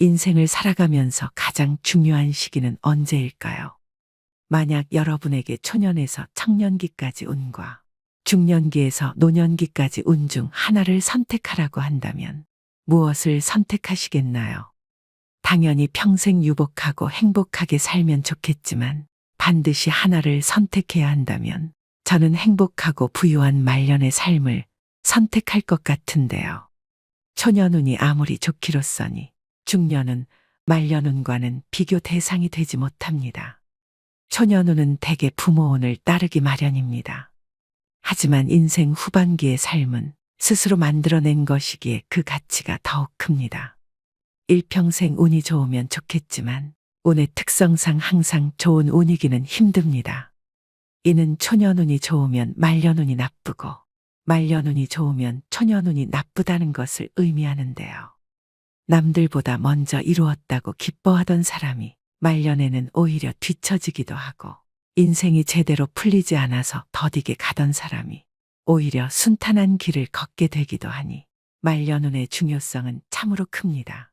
인생을 살아가면서 가장 중요한 시기는 언제일까요? 만약 여러분에게 초년에서 청년기까지 운과 중년기에서 노년기까지 운 중 하나를 선택하라고 한다면 무엇을 선택하시겠나요? 당연히 평생 유복하고 행복하게 살면 좋겠지만 반드시 하나를 선택해야 한다면 저는 행복하고 부유한 말년의 삶을 선택할 것 같은데요. 초년운이 아무리 좋기로써니 중년은 말년운과는 비교 대상이 되지 못합니다. 초년운은 대개 부모운을 따르기 마련입니다. 하지만 인생 후반기의 삶은 스스로 만들어낸 것이기에 그 가치가 더욱 큽니다. 일평생 운이 좋으면 좋겠지만 운의 특성상 항상 좋은 운이기는 힘듭니다. 이는 초년운이 좋으면 말년운이 나쁘고 말년운이 좋으면 초년운이 나쁘다는 것을 의미하는데요. 남들보다 먼저 이루었다고 기뻐하던 사람이 말년에는 오히려 뒤처지기도 하고 인생이 제대로 풀리지 않아서 더디게 가던 사람이 오히려 순탄한 길을 걷게 되기도 하니 말년운의 중요성은 참으로 큽니다.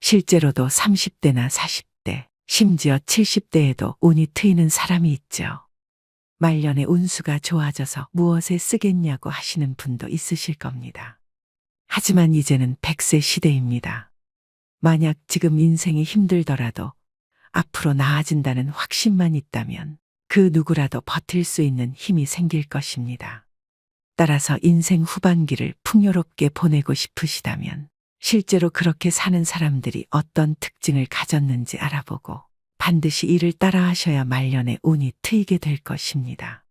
실제로도 30대나 40대, 심지어 70대에도 운이 트이는 사람이 있죠. 말년의 운수가 좋아져서 무엇에 쓰겠냐고 하시는 분도 있으실 겁니다. 하지만 이제는 100세 시대입니다. 만약 지금 인생이 힘들더라도 앞으로 나아진다는 확신만 있다면 그 누구라도 버틸 수 있는 힘이 생길 것입니다. 따라서 인생 후반기를 풍요롭게 보내고 싶으시다면 실제로 그렇게 사는 사람들이 어떤 특징을 가졌는지 알아보고 반드시 이를 따라 하셔야 말년에 운이 트이게 될 것입니다.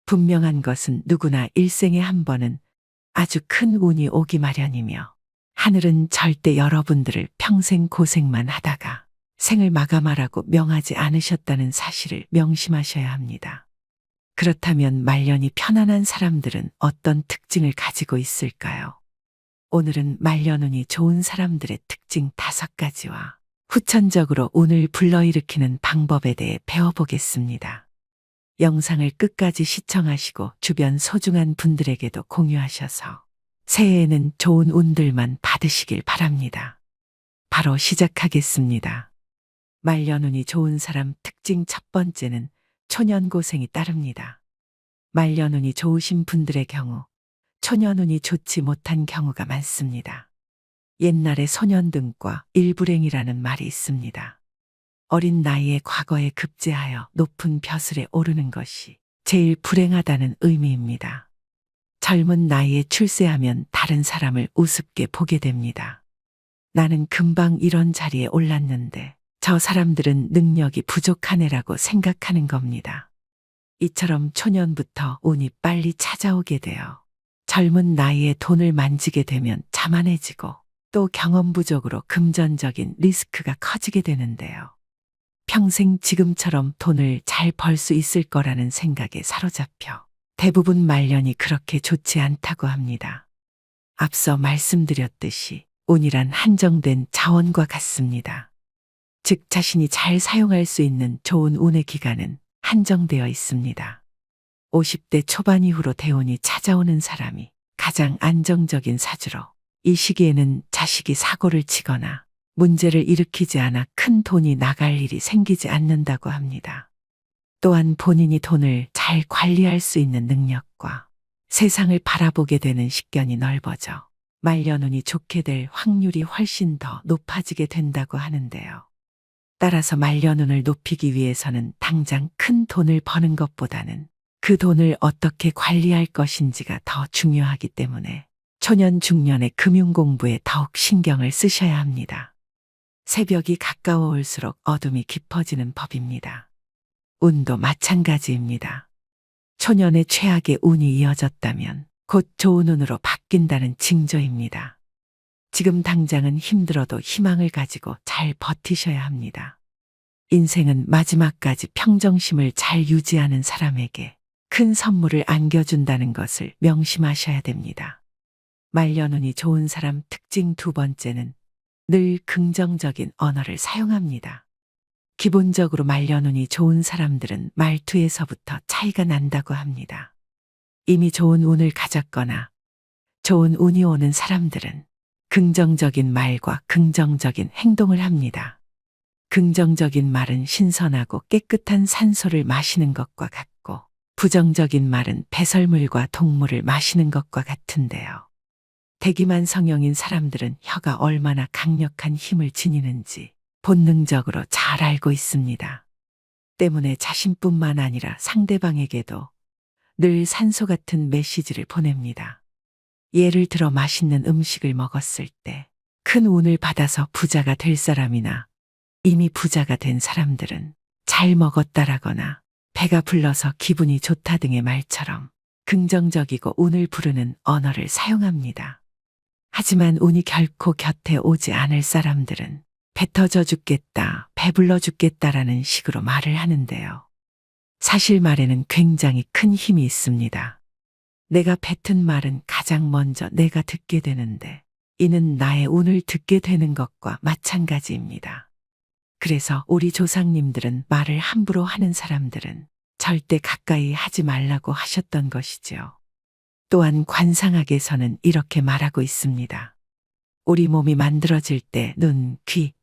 분명한 것은 누구나 일생에 한 번은 아주 큰 운이 오기 마련이며 하늘은 절대 여러분들을 평생 고생만 하다가 생을 마감하라고 명하지 않으셨다는 사실을 명심하셔야 합니다. 그렇다면 말년이 편안한 사람들은 어떤 특징을 가지고 있을까요? 오늘은 말년운이 좋은 사람들의 특징 5가지와 후천적으로 운을 불러일으키는 방법에 대해 배워보겠습니다. 영상을 끝까지 시청하시고 주변 소중한 분들에게도 공유하셔서 새해에는 좋은 운들만 받으시길 바랍니다. 바로 시작하겠습니다. 말년운이 좋은 사람 특징 첫 번째는 초년고생이 따릅니다. 말년운이 좋으신 분들의 경우 초년운이 좋지 못한 경우가 많습니다. 옛날에 소년등과 일불행이라는 말이 있습니다. 어린 나이에 과거에 급제하여 높은 벼슬에 오르는 것이 제일 불행하다는 의미입니다. 젊은 나이에 출세하면 다른 사람을 우습게 보게 됩니다. 나는 금방 이런 자리에 올랐는데 저 사람들은 능력이 부족하네라고 생각하는 겁니다. 이처럼 초년부터 운이 빨리 찾아오게 되어 젊은 나이에 돈을 만지게 되면 자만해지고 또 경험 부족으로 금전적인 리스크가 커지게 되는데요. 평생 지금처럼 돈을 잘 벌 수 있을 거라는 생각에 사로잡혀 대부분 말년이 그렇게 좋지 않다고 합니다. 앞서 말씀드렸듯이 운이란 한정된 자원과 같습니다. 즉 자신이 잘 사용할 수 있는 좋은 운의 기간은 한정되어 있습니다. 50대 초반 이후로 대운이 찾아오는 사람이 가장 안정적인 사주로 이 시기에는 자식이 사고를 치거나 문제를 일으키지 않아 큰 돈이 나갈 일이 생기지 않는다고 합니다. 또한 본인이 돈을 잘 관리할 수 있는 능력과 세상을 바라보게 되는 식견이 넓어져 말년운이 좋게 될 확률이 훨씬 더 높아지게 된다고 하는데요. 따라서 말년운을 높이기 위해서는 당장 큰 돈을 버는 것보다는 그 돈을 어떻게 관리할 것인지가 더 중요하기 때문에 초년 중년의 금융 공부에 더욱 신경을 쓰셔야 합니다. 새벽이 가까워 올수록 어둠이 깊어지는 법입니다. 운도 마찬가지입니다. 초년의 최악의 운이 이어졌다면 곧 좋은 운으로 바뀐다는 징조입니다. 지금 당장은 힘들어도 희망을 가지고 잘 버티셔야 합니다. 인생은 마지막까지 평정심을 잘 유지하는 사람에게 큰 선물을 안겨준다는 것을 명심하셔야 됩니다. 말년운이 좋은 사람 특징 2번째는 늘 긍정적인 언어를 사용합니다. 기본적으로 말년운이 좋은 사람들은 말투에서부터 차이가 난다고 합니다. 이미 좋은 운을 가졌거나 좋은 운이 오는 사람들은 긍정적인 말과 긍정적인 행동을 합니다. 긍정적인 말은 신선하고 깨끗한 산소를 마시는 것과 같고, 부정적인 말은 배설물과 동물을 마시는 것과 같은데요. 대기만 성형인 사람들은 혀가 얼마나 강력한 힘을 지니는지 본능적으로 잘 알고 있습니다. 때문에 자신뿐만 아니라 상대방에게도 늘 산소 같은 메시지를 보냅니다. 예를 들어 맛있는 음식을 먹었을 때 큰 운을 받아서 부자가 될 사람이나 이미 부자가 된 사람들은 잘 먹었다라거나 배가 불러서 기분이 좋다 등의 말처럼 긍정적이고 운을 부르는 언어를 사용합니다. 하지만 운이 결코 곁에 오지 않을 사람들은 배 터져 죽겠다, 배불러 죽겠다라는 식으로 말을 하는데요. 사실 말에는 굉장히 큰 힘이 있습니다. 내가 뱉은 말은 가장 먼저 내가 듣게 되는데, 이는 나의 운을 듣게 되는 것과 마찬가지입니다. 그래서 우리 조상님들은 말을 함부로 하는 사람들은 절대 가까이 하지 말라고 하셨던 것이지요. 또한 관상학에서는 이렇게 말하고 있습니다. 우리 몸이 만들어질 때 눈, 귀,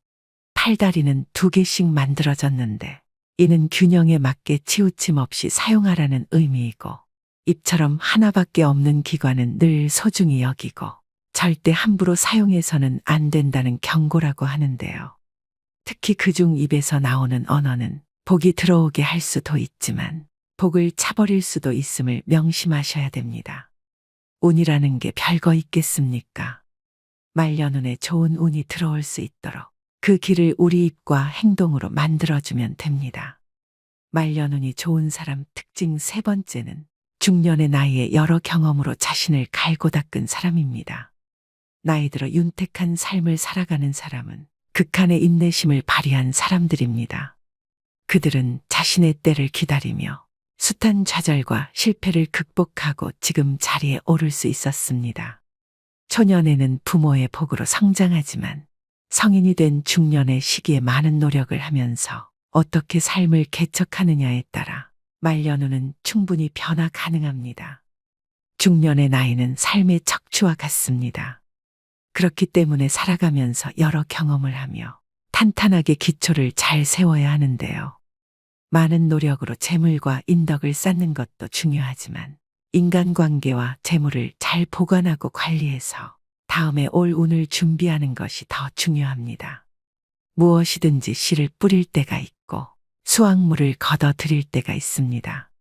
팔다리는 2개씩 만들어졌는데, 이는 균형에 맞게 치우침 없이 사용하라는 의미이고, 입처럼 하나밖에 없는 기관은 늘 소중히 여기고 절대 함부로 사용해서는 안 된다는 경고라고 하는데요. 특히 그중 입에서 나오는 언어는 복이 들어오게 할 수도 있지만 복을 차버릴 수도 있음을 명심하셔야 됩니다. 운이라는 게 별거 있겠습니까? 말년운에 좋은 운이 들어올 수 있도록 그 길을 우리 입과 행동으로 만들어주면 됩니다. 말년운이 좋은 사람 특징 3번째는 중년의 나이에 여러 경험으로 자신을 갈고 닦은 사람입니다. 나이 들어 윤택한 삶을 살아가는 사람은 극한의 인내심을 발휘한 사람들입니다. 그들은 자신의 때를 기다리며 숱한 좌절과 실패를 극복하고 지금 자리에 오를 수 있었습니다. 초년에는 부모의 복으로 성장하지만 성인이 된 중년의 시기에 많은 노력을 하면서 어떻게 삶을 개척하느냐에 따라 말년운은 충분히 변화 가능합니다. 중년의 나이는 삶의 척추와 같습니다. 그렇기 때문에 살아가면서 여러 경험을 하며 탄탄하게 기초를 잘 세워야 하는데요. 많은 노력으로 재물과 인덕을 쌓는 것도 중요하지만 인간관계와 재물을 잘 보관하고 관리해서 다음에 올 운을 준비하는 것이 더 중요합니다. 무엇이든지 씨를 뿌릴 때가 있고 수확물을 거둬 들일 때가 있습니다.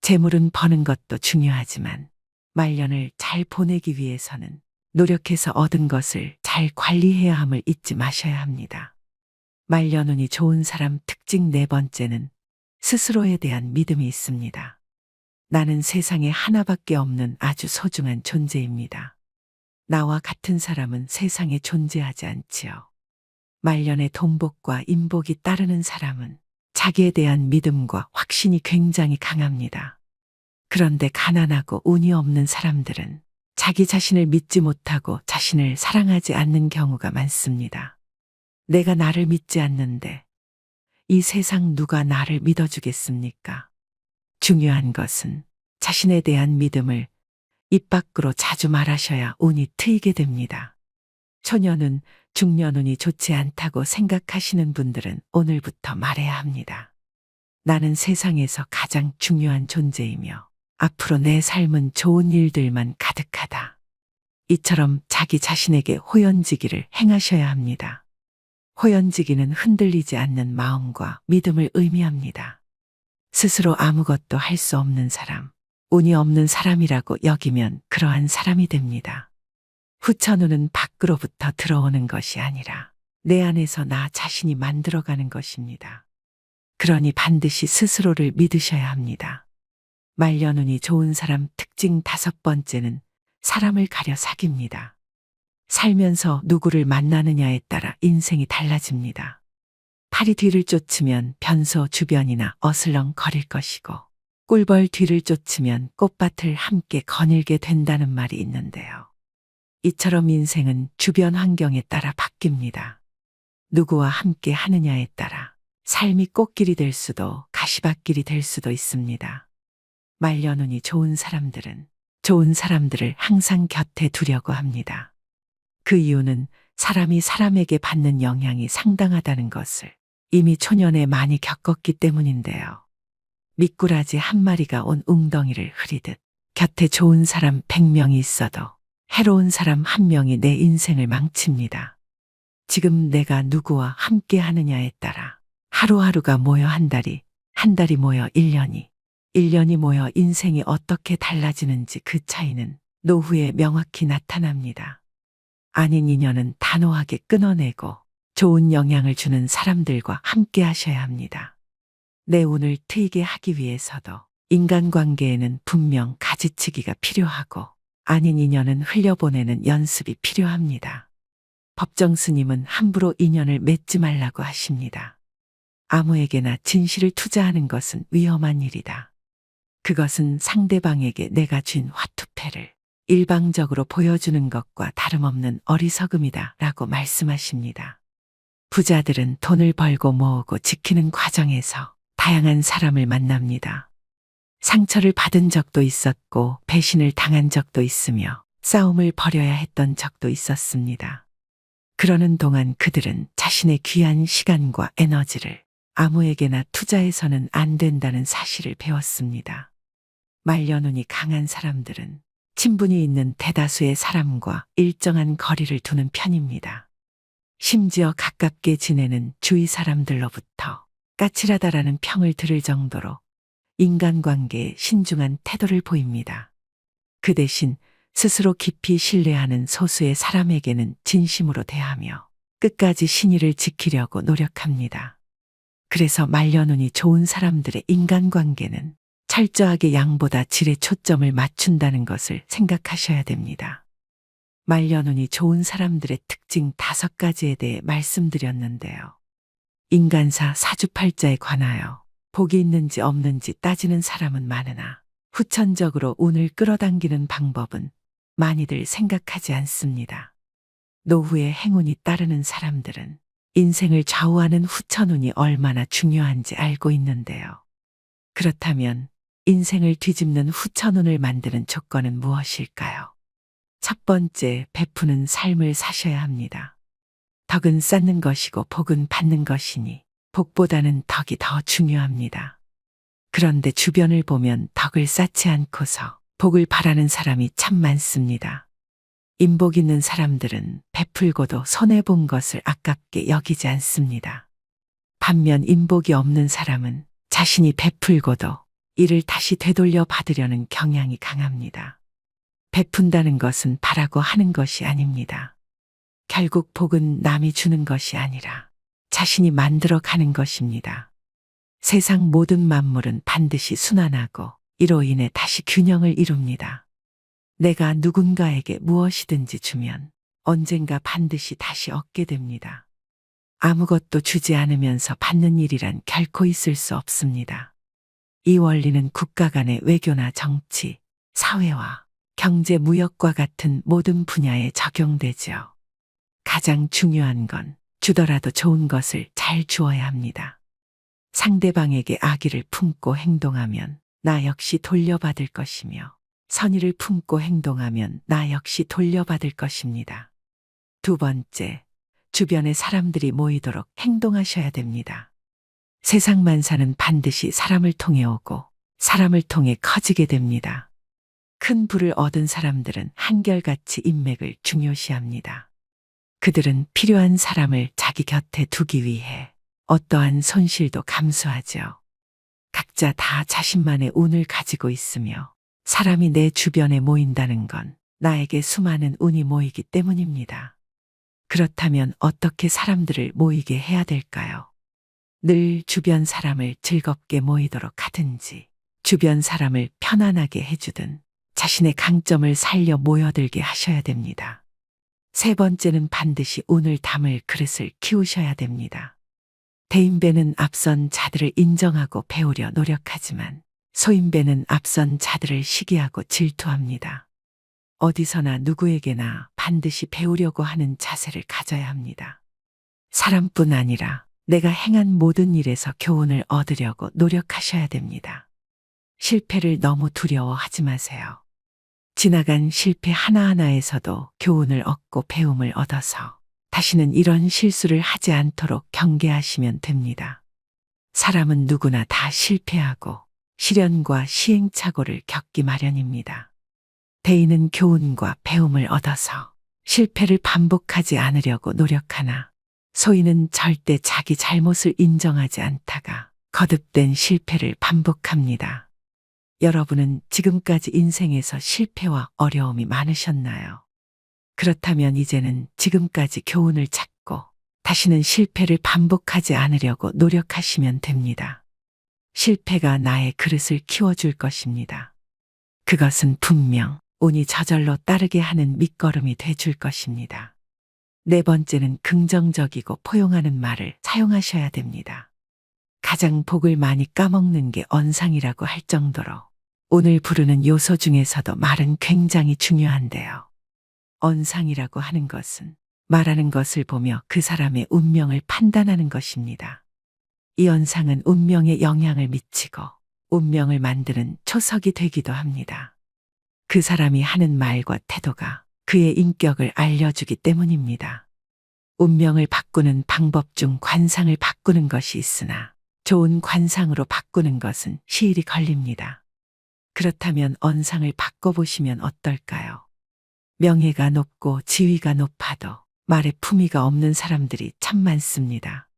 재물은 버는 것도 중요하지만 말년을 잘 보내기 위해서는 노력해서 얻은 것을 잘 관리해야 함을 잊지 마셔야 합니다. 말년운이 좋은 사람 특징 4번째는 스스로에 대한 믿음이 있습니다. 나는 세상에 하나밖에 없는 아주 소중한 존재입니다. 나와 같은 사람은 세상에 존재하지 않지요. 말년에 돈복과 인복이 따르는 사람은 자기에 대한 믿음과 확신이 굉장히 강합니다. 그런데 가난하고 운이 없는 사람들은 자기 자신을 믿지 못하고 자신을 사랑하지 않는 경우가 많습니다. 내가 나를 믿지 않는데 이 세상 누가 나를 믿어주겠습니까? 중요한 것은 자신에 대한 믿음을 입 밖으로 자주 말하셔야 운이 트이게 됩니다. 초년운, 중년운이 좋지 않다고 생각하시는 분들은 오늘부터 말해야 합니다. 나는 세상에서 가장 중요한 존재이며 앞으로 내 삶은 좋은 일들만 가득하다. 이처럼 자기 자신에게 호연지기를 행하셔야 합니다. 호연지기는 흔들리지 않는 마음과 믿음을 의미합니다. 스스로 아무것도 할 수 없는 사람, 운이 없는 사람이라고 여기면 그러한 사람이 됩니다. 후천운은 밖으로부터 들어오는 것이 아니라 내 안에서 나 자신이 만들어가는 것입니다. 그러니 반드시 스스로를 믿으셔야 합니다. 말년운이 좋은 사람 특징 5번째는 사람을 가려 사깁니다. 살면서 누구를 만나느냐에 따라 인생이 달라집니다. 파리 뒤를 쫓으면 변소 주변이나 어슬렁 거릴 것이고 꿀벌 뒤를 쫓으면 꽃밭을 함께 거닐게 된다는 말이 있는데요. 이처럼 인생은 주변 환경에 따라 바뀝니다. 누구와 함께 하느냐에 따라 삶이 꽃길이 될 수도 가시밭길이 될 수도 있습니다. 말년운이 좋은 사람들은 좋은 사람들을 항상 곁에 두려고 합니다. 그 이유는 사람이 사람에게 받는 영향이 상당하다는 것을 이미 초년에 많이 겪었기 때문인데요. 미꾸라지 한 마리가 온 웅덩이를 흐리듯 곁에 좋은 사람 100명이 있어도 해로운 사람 한 명이 내 인생을 망칩니다. 지금 내가 누구와 함께 하느냐에 따라 하루하루가 모여 한 달이, 한 달이 모여 1년이, 1년이 모여 인생이 어떻게 달라지는지 그 차이는 노후에 명확히 나타납니다. 아닌 인연은 단호하게 끊어내고 좋은 영향을 주는 사람들과 함께 하셔야 합니다. 내 운을 트이게 하기 위해서도 인간관계에는 분명 가지치기가 필요하고 아닌 인연은 흘려보내는 연습이 필요합니다. 법정 스님은 함부로 인연을 맺지 말라고 하십니다. 아무에게나 진실을 투자하는 것은 위험한 일이다. 그것은 상대방에게 내가 쥔 화투패를 일방적으로 보여주는 것과 다름없는 어리석음이다 라고 말씀하십니다. 부자들은 돈을 벌고 모으고 지키는 과정에서 다양한 사람을 만납니다. 상처를 받은 적도 있었고 배신을 당한 적도 있으며 싸움을 벌여야 했던 적도 있었습니다. 그러는 동안 그들은 자신의 귀한 시간과 에너지를 아무에게나 투자해서는 안 된다는 사실을 배웠습니다. 말려눈이 강한 사람들은 친분이 있는 대다수의 사람과 일정한 거리를 두는 편입니다. 심지어 가깝게 지내는 주위 사람들로부터 까칠하다라는 평을 들을 정도로 인간관계에 신중한 태도를 보입니다. 그 대신 스스로 깊이 신뢰하는 소수의 사람에게는 진심으로 대하며 끝까지 신의를 지키려고 노력합니다. 그래서 말려눈이 좋은 사람들의 인간관계는 철저하게 양보다 질에 초점을 맞춘다는 것을 생각하셔야 됩니다. 말려눈이 좋은 사람들의 특징 5가지에 대해 말씀드렸는데요. 인간사 사주팔자에 관하여 복이 있는지 없는지 따지는 사람은 많으나 후천적으로 운을 끌어당기는 방법은 많이들 생각하지 않습니다. 노후에 행운이 따르는 사람들은 인생을 좌우하는 후천운이 얼마나 중요한지 알고 있는데요. 그렇다면 인생을 뒤집는 후천운을 만드는 조건은 무엇일까요? 첫 번째, 베푸는 삶을 사셔야 합니다. 덕은 쌓는 것이고 복은 받는 것이니 복보다는 덕이 더 중요합니다. 그런데 주변을 보면 덕을 쌓지 않고서 복을 바라는 사람이 참 많습니다. 인복 있는 사람들은 베풀고도 손해본 것을 아깝게 여기지 않습니다. 반면 인복이 없는 사람은 자신이 베풀고도 이를 다시 되돌려 받으려는 경향이 강합니다. 베푼다는 것은 바라고 하는 것이 아닙니다. 결국 복은 남이 주는 것이 아니라 자신이 만들어 가는 것입니다. 세상 모든 만물은 반드시 순환하고 이로 인해 다시 균형을 이룹니다. 내가 누군가에게 무엇이든지 주면 언젠가 반드시 다시 얻게 됩니다. 아무것도 주지 않으면서 받는 일이란 결코 있을 수 없습니다. 이 원리는 국가 간의 외교나 정치, 사회와 경제, 무역과 같은 모든 분야에 적용되죠. 가장 중요한 건 주더라도 좋은 것을 잘 주어야 합니다. 상대방에게 악의를 품고 행동하면 나 역시 돌려받을 것이며 선의를 품고 행동하면 나 역시 돌려받을 것입니다. 두 번째, 주변에 사람들이 모이도록 행동하셔야 됩니다. 세상 만사는 반드시 사람을 통해 오고 사람을 통해 커지게 됩니다. 큰 부를 얻은 사람들은 한결같이 인맥을 중요시합니다. 그들은 필요한 사람을 자기 곁에 두기 위해 어떠한 손실도 감수하죠. 각자 다 자신만의 운을 가지고 있으며 사람이 내 주변에 모인다는 건 나에게 수많은 운이 모이기 때문입니다. 그렇다면 어떻게 사람들을 모이게 해야 될까요? 늘 주변 사람을 즐겁게 모이도록 하든지 주변 사람을 편안하게 해주든 자신의 강점을 살려 모여들게 하셔야 됩니다. 세 번째는 반드시 운을 담을 그릇을 키우셔야 됩니다. 대인배는 앞선 자들을 인정하고 배우려 노력하지만 소인배는 앞선 자들을 시기하고 질투합니다. 어디서나 누구에게나 반드시 배우려고 하는 자세를 가져야 합니다. 사람뿐 아니라 내가 행한 모든 일에서 교훈을 얻으려고 노력하셔야 됩니다. 실패를 너무 두려워하지 마세요. 지나간 실패 하나하나에서도 교훈을 얻고 배움을 얻어서 다시는 이런 실수를 하지 않도록 경계하시면 됩니다. 사람은 누구나 다 실패하고 시련과 시행착오를 겪기 마련입니다. 대인은 교훈과 배움을 얻어서 실패를 반복하지 않으려고 노력하나 소인은 절대 자기 잘못을 인정하지 않다가 거듭된 실패를 반복합니다. 여러분은 지금까지 인생에서 실패와 어려움이 많으셨나요? 그렇다면 이제는 지금까지 교훈을 찾고 다시는 실패를 반복하지 않으려고 노력하시면 됩니다. 실패가 나의 그릇을 키워줄 것입니다. 그것은 분명 운이 저절로 따르게 하는 밑거름이 돼줄 것입니다. 네 번째는 긍정적이고 포용하는 말을 사용하셔야 됩니다. 가장 복을 많이 까먹는 게 언상이라고 할 정도로 운을 부르는 요소 중에서도 말은 굉장히 중요한데요. 언상이라고 하는 것은 말하는 것을 보며 그 사람의 운명을 판단하는 것입니다. 이 언상은 운명에 영향을 미치고 운명을 만드는 초석이 되기도 합니다. 그 사람이 하는 말과 태도가 그의 인격을 알려주기 때문입니다. 운명을 바꾸는 방법 중 관상을 바꾸는 것이 있으나 좋은 관상으로 바꾸는 것은 시일이 걸립니다. 그렇다면 언상을 바꿔보시면 어떨까요? 명예가 높고 지위가 높아도 말에 품위가 없는 사람들이 참 많습니다.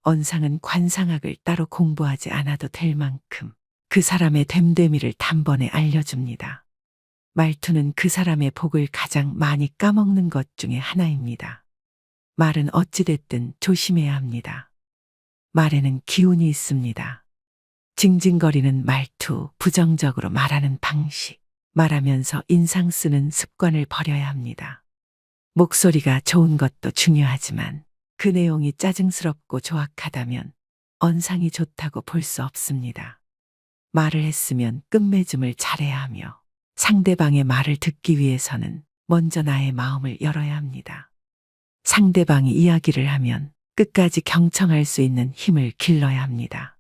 언상은 관상학을 따로 공부하지 않아도 될 만큼 그 사람의 됨됨이를 단번에 알려줍니다. 말투는 그 사람의 복을 가장 많이 까먹는 것 중에 하나입니다. 말은 어찌됐든 조심해야 합니다. 말에는 기운이 있습니다. 징징거리는 말투, 부정적으로 말하는 방식, 말하면서 인상 쓰는 습관을 버려야 합니다. 목소리가 좋은 것도 중요하지만 그 내용이 짜증스럽고 조악하다면 언상이 좋다고 볼 수 없습니다. 말을 했으면 끝맺음을 잘해야 하며 상대방의 말을 듣기 위해서는 먼저 나의 마음을 열어야 합니다. 상대방이 이야기를 하면 끝까지 경청할 수 있는 힘을 길러야 합니다.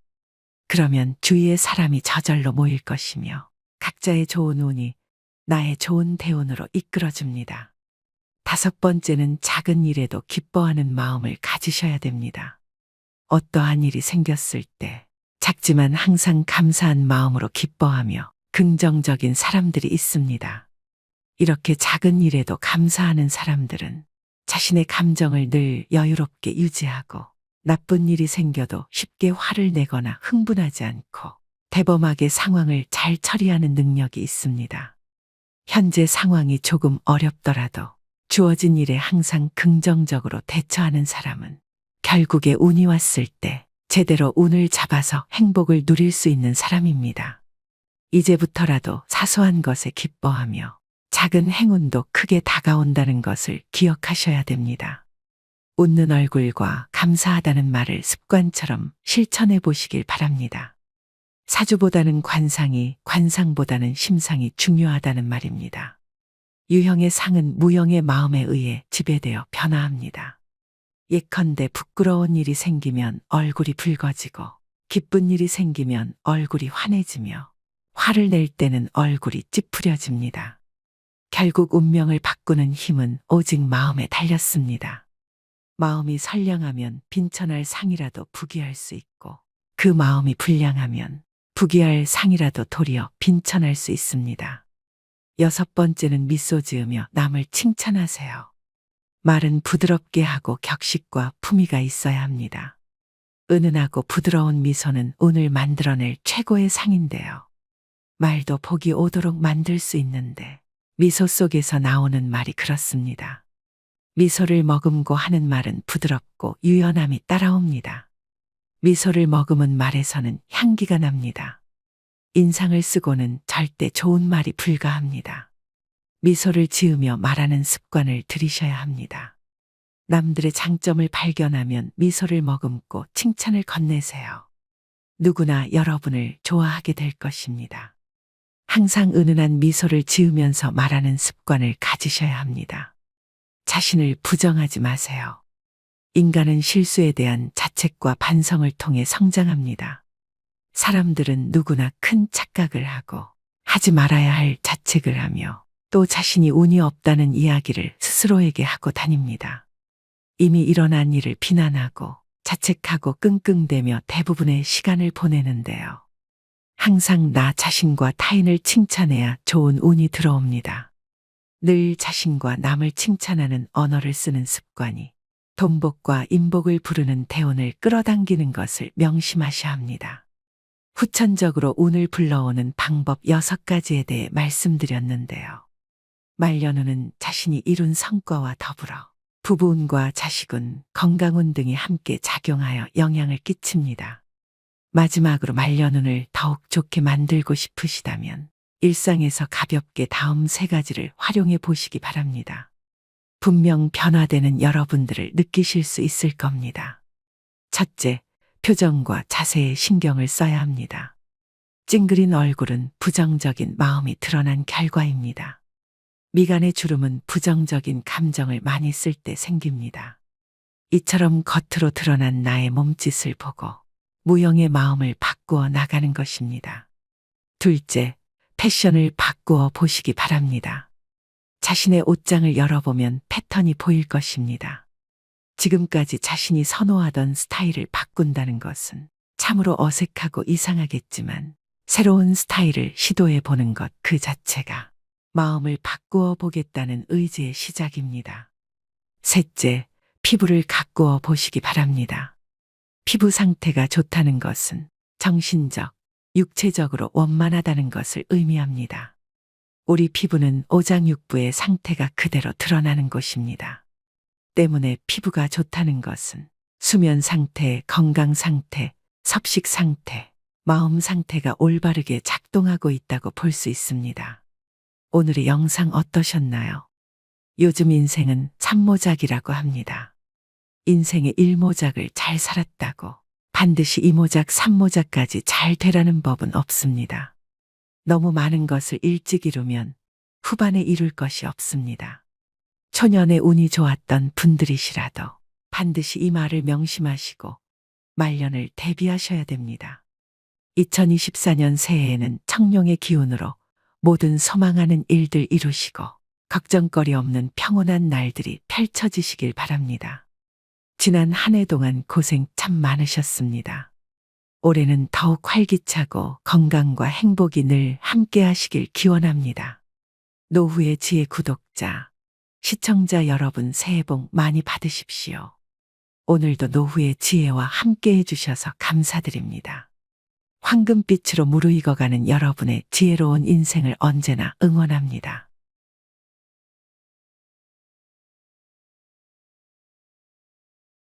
그러면 주위의 사람이 저절로 모일 것이며 각자의 좋은 운이 나의 좋은 대운으로 이끌어줍니다. 다섯 번째는 작은 일에도 기뻐하는 마음을 가지셔야 됩니다. 어떠한 일이 생겼을 때 작지만 항상 감사한 마음으로 기뻐하며 긍정적인 사람들이 있습니다. 이렇게 작은 일에도 감사하는 사람들은 자신의 감정을 늘 여유롭게 유지하고 나쁜 일이 생겨도 쉽게 화를 내거나 흥분하지 않고 대범하게 상황을 잘 처리하는 능력이 있습니다. 현재 상황이 조금 어렵더라도 주어진 일에 항상 긍정적으로 대처하는 사람은 결국에 운이 왔을 때 제대로 운을 잡아서 행복을 누릴 수 있는 사람입니다. 이제부터라도 사소한 것에 기뻐하며 작은 행운도 크게 다가온다는 것을 기억하셔야 됩니다. 웃는 얼굴과 감사하다는 말을 습관처럼 실천해 보시길 바랍니다. 사주보다는 관상이, 관상보다는 심상이 중요하다는 말입니다. 유형의 상은 무형의 마음에 의해 지배되어 변화합니다. 예컨대 부끄러운 일이 생기면 얼굴이 붉어지고 기쁜 일이 생기면 얼굴이 환해지며 화를 낼 때는 얼굴이 찌푸려집니다. 결국 운명을 바꾸는 힘은 오직 마음에 달렸습니다. 마음이 선량하면 빈천할 상이라도 부귀할 수 있고 그 마음이 불량하면 부귀할 상이라도 도리어 빈천할 수 있습니다. 여섯 번째는 미소 지으며 남을 칭찬하세요. 말은 부드럽게 하고 격식과 품위가 있어야 합니다. 은은하고 부드러운 미소는 운을 만들어낼 최고의 상인데요. 말도 복이 오도록 만들 수 있는데 미소 속에서 나오는 말이 그렇습니다. 미소를 머금고 하는 말은 부드럽고 유연함이 따라옵니다. 미소를 머금은 말에서는 향기가 납니다. 인상을 쓰고는 절대 좋은 말이 불가합니다. 미소를 지으며 말하는 습관을 들이셔야 합니다. 남들의 장점을 발견하면 미소를 머금고 칭찬을 건네세요. 누구나 여러분을 좋아하게 될 것입니다. 항상 은은한 미소를 지으면서 말하는 습관을 가지셔야 합니다. 자신을 부정하지 마세요. 인간은 실수에 대한 자책과 반성을 통해 성장합니다. 사람들은 누구나 큰 착각을 하고 하지 말아야 할 자책을 하며 또 자신이 운이 없다는 이야기를 스스로에게 하고 다닙니다. 이미 일어난 일을 비난하고 자책하고 끙끙대며 대부분의 시간을 보내는데요. 항상 나 자신과 타인을 칭찬해야 좋은 운이 들어옵니다. 늘 자신과 남을 칭찬하는 언어를 쓰는 습관이 돈복과 인복을 부르는 대운을 끌어당기는 것을 명심하셔야 합니다. 후천적으로 운을 불러오는 방법 6가지에 대해 말씀드렸는데요. 말년운은 자신이 이룬 성과와 더불어 부부운과 자식운, 건강운 등이 함께 작용하여 영향을 끼칩니다. 마지막으로 말년운을 더욱 좋게 만들고 싶으시다면 일상에서 가볍게 다음 3가지를 활용해 보시기 바랍니다. 분명 변화되는 여러분들을 느끼실 수 있을 겁니다. 첫째, 표정과 자세에 신경을 써야 합니다. 찡그린 얼굴은 부정적인 마음이 드러난 결과입니다. 미간의 주름은 부정적인 감정을 많이 쓸 때 생깁니다. 이처럼 겉으로 드러난 나의 몸짓을 보고 무형의 마음을 바꾸어 나가는 것입니다. 둘째, 패션을 바꾸어 보시기 바랍니다. 자신의 옷장을 열어보면 패턴이 보일 것입니다. 지금까지 자신이 선호하던 스타일을 바꾼다는 것은 참으로 어색하고 이상하겠지만 새로운 스타일을 시도해 보는 것 그 자체가 마음을 바꾸어 보겠다는 의지의 시작입니다. 셋째, 피부를 가꾸어 보시기 바랍니다. 피부 상태가 좋다는 것은 정신적, 육체적으로 원만하다는 것을 의미합니다. 우리 피부는 오장육부의 상태가 그대로 드러나는 곳입니다. 때문에 피부가 좋다는 것은 수면 상태, 건강 상태, 섭식 상태, 마음 상태가 올바르게 작동하고 있다고 볼 수 있습니다. 오늘의 영상 어떠셨나요? 요즘 인생은 3모작이라고 합니다. 인생의 1모작을 잘 살았다고 반드시 2모작, 3모작까지 잘 되라는 법은 없습니다. 너무 많은 것을 일찍 이루면 후반에 이룰 것이 없습니다. 초년에 운이 좋았던 분들이시라도 반드시 이 말을 명심하시고 말년을 대비하셔야 됩니다. 2024년 새해에는 청룡의 기운으로 모든 소망하는 일들 이루시고 걱정거리 없는 평온한 날들이 펼쳐지시길 바랍니다. 지난 한 해 동안 고생 참 많으셨습니다. 올해는 더욱 활기차고 건강과 행복이 늘 함께 하시길 기원합니다. 노후의 지혜 구독자, 시청자 여러분 새해 복 많이 받으십시오. 오늘도 노후의 지혜와 함께 해주셔서 감사드립니다. 황금빛으로 무르익어가는 여러분의 지혜로운 인생을 언제나 응원합니다.